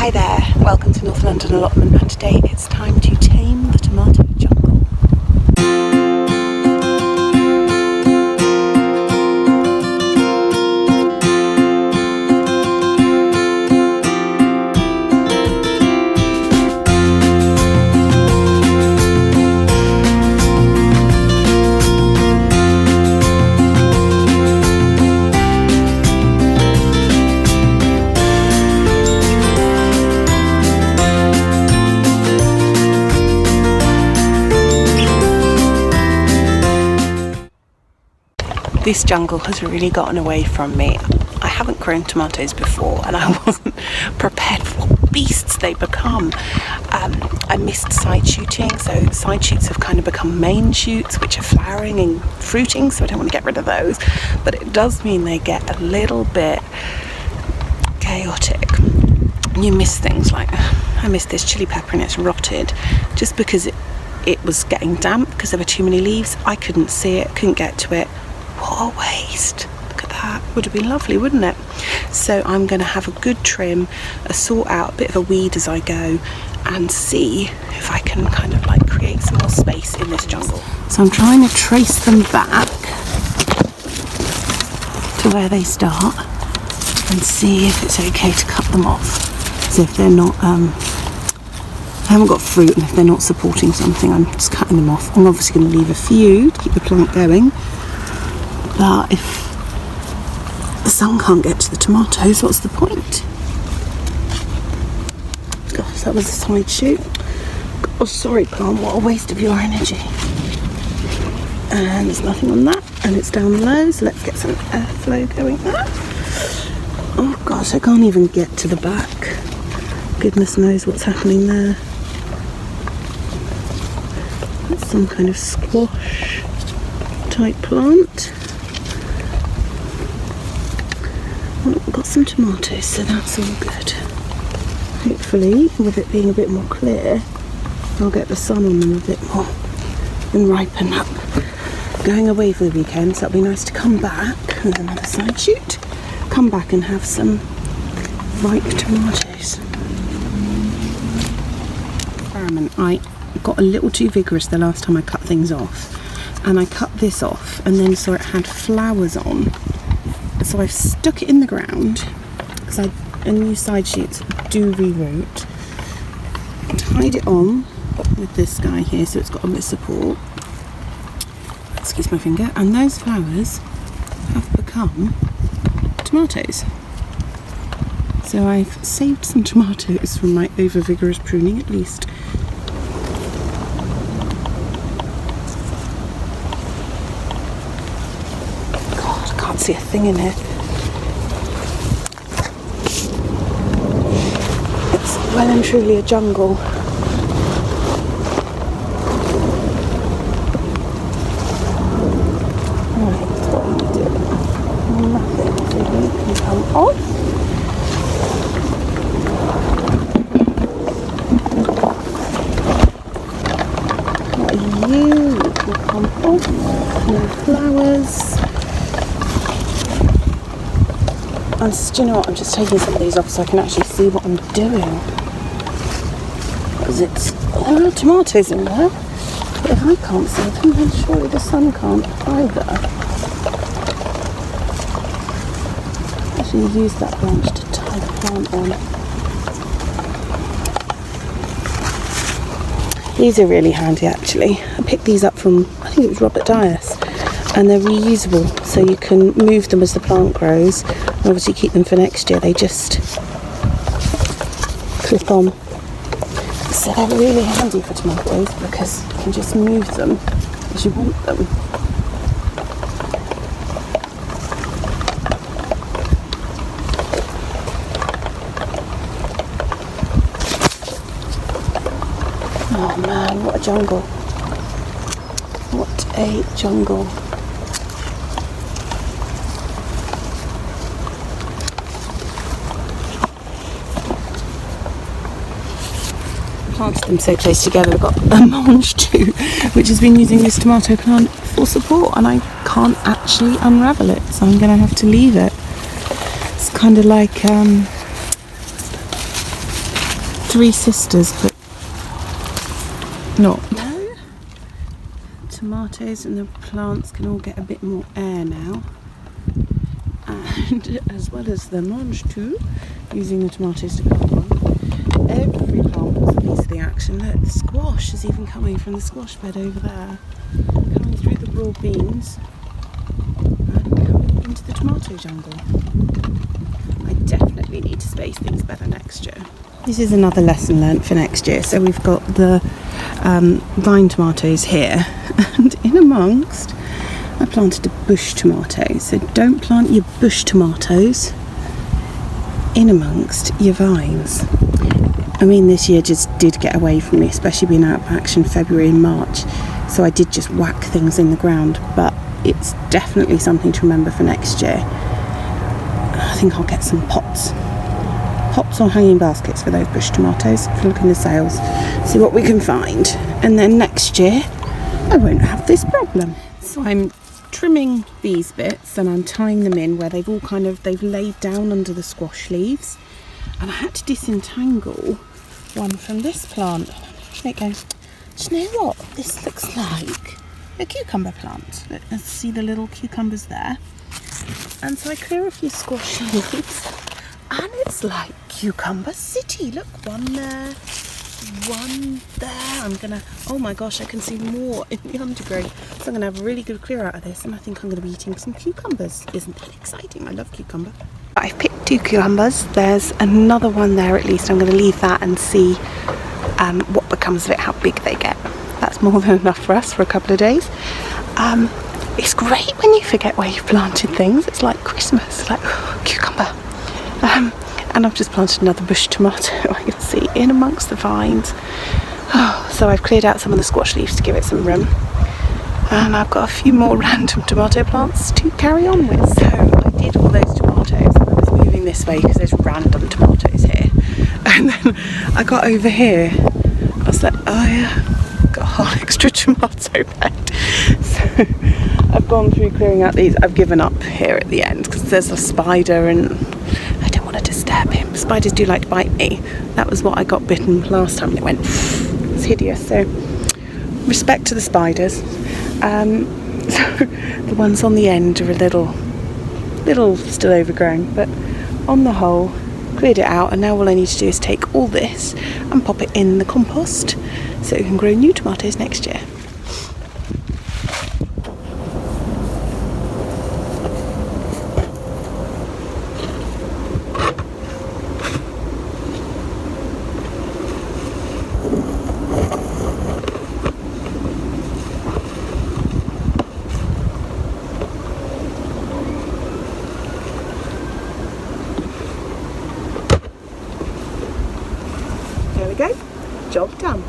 Hi there, welcome to North London Allotment, and today it's time to tame the tomato jungle. This jungle has really gotten away from me. I haven't grown tomatoes before and I wasn't prepared for what beasts they become. I missed side shooting, so side shoots have kind of become main shoots, which are flowering and fruiting, so I don't want to get rid of those. But it does mean they get a little bit chaotic. You miss things like, I missed this chili pepper and it's rotted just because it was getting damp because there were too many leaves. I couldn't see it, couldn't get to it. What a waste. Look at that. Would have been lovely, wouldn't it? So I'm going to have a good trim, a sort out, a bit of a weed as I go, and see if I can kind of like create some more space in this jungle. So I'm trying to trace them back to where they start and see if it's okay to cut them off. So if they're not, I haven't got fruit, and if they're not supporting something, I'm just cutting them off. I'm obviously going to leave a few to keep the plant going. But if the sun can't get to the tomatoes, what's the point? Gosh, that was a side shoot. Oh, sorry plant, what a waste of your energy. And there's nothing on that, and it's down low, so let's get some airflow going there. Oh gosh, I can't even get to the back. Goodness knows what's happening there. That's some kind of squash type plant. Well, we've got some tomatoes, so that's all good. Hopefully, with it being a bit more clear, I'll get the sun on them a bit more and ripen up. Going away for the weekend, so it'll be nice to come back. There's another side shoot. Come back and have some ripe tomatoes. I got a little too vigorous the last time I cut things off, and I cut this off and then saw it had flowers on. So I've stuck it in the ground because new side shoots do reroot. Tied it on with this guy here so it's got a bit of support. Excuse my finger. And those flowers have become tomatoes. So I've saved some tomatoes from my over vigorous pruning at least. See a thing in here. It's well and truly a jungle. Right, what are you doing? Nothing. So you can come off. What are you? You can come off. No flowers. Do you know what, I'm just taking some of these off so I can actually see what I'm doing. Because there are tomatoes in there. But if I can't see them, then surely the sun can't either. Actually use that branch to tie the plant on. These are really handy actually. I picked these up from, I think it was Robert Dias. And they're reusable, so you can move them as the plant grows. And obviously keep them for next year. They just clip on. So they're really handy for tomatoes because you can just move them as you want them. Oh man, what a jungle. What a jungle. Planted them so close together. I've got a mange too, which has been using this tomato plant for support, and I can't actually unravel it, so I'm going to have to leave it. It's kind of like three sisters, but not. No. Tomatoes and the plants can all get a bit more air now. And as well as the mange too, using the tomatoes to cover on. Every plant was a piece of the action. Look, the squash is even coming from the squash bed over there, coming through the raw beans and coming into the tomato jungle. I definitely need to space things better next year. This is another lesson learnt for next year. So we've got the vine tomatoes here, and in amongst I planted a bush tomato. So don't plant your bush tomatoes in amongst your vines. I mean, this year just did get away from me, especially being out of action February and March. So I did just whack things in the ground, but it's definitely something to remember for next year. I think I'll get some pots or hanging baskets for those bush tomatoes. If you look in the sales, see what we can find. And then next year, I won't have this problem. So I'm trimming these bits and I'm tying them in where they've laid down under the squash leaves. And I had to disentangle one from this plant. There it goes. Do you know what this looks like? A cucumber plant. Let's see the little cucumbers there. And so I clear a few squash leaves and it's like Cucumber City. Look, one there, one there. Oh my gosh, I can see more in the undergrowth. So I'm gonna have a really good clear out of this, and I think I'm gonna be eating some cucumbers. Isn't that exciting? I love cucumber. I've picked 2 cucumbers. There's another one there at least. I'm gonna leave that and see what becomes of it, how big they get. That's more than enough for us for a couple of days. It's great when you forget where you've planted things. It's like Christmas, like cucumber. And I've just planted another bush tomato, I can see, in amongst the vines. So I've cleared out some of the squash leaves to give it some room. And I've got a few more random tomato plants to carry on with. So I did all those tomatoes, and I was moving this way because there's random tomatoes here. And then I got over here, I was like, oh yeah, got a whole extra tomato bed. So I've gone through clearing out these. I've given up here at the end because there's a spider and I don't want to disturb him. Spiders do like to bite me. That was what I got bitten last time. It went, it's hideous. So respect to the spiders. So the ones on the end are a little still overgrown, but on the whole, cleared it out, and now all I need to do is take all this and pop it in the compost so it can grow new tomatoes next year. There we go, job done.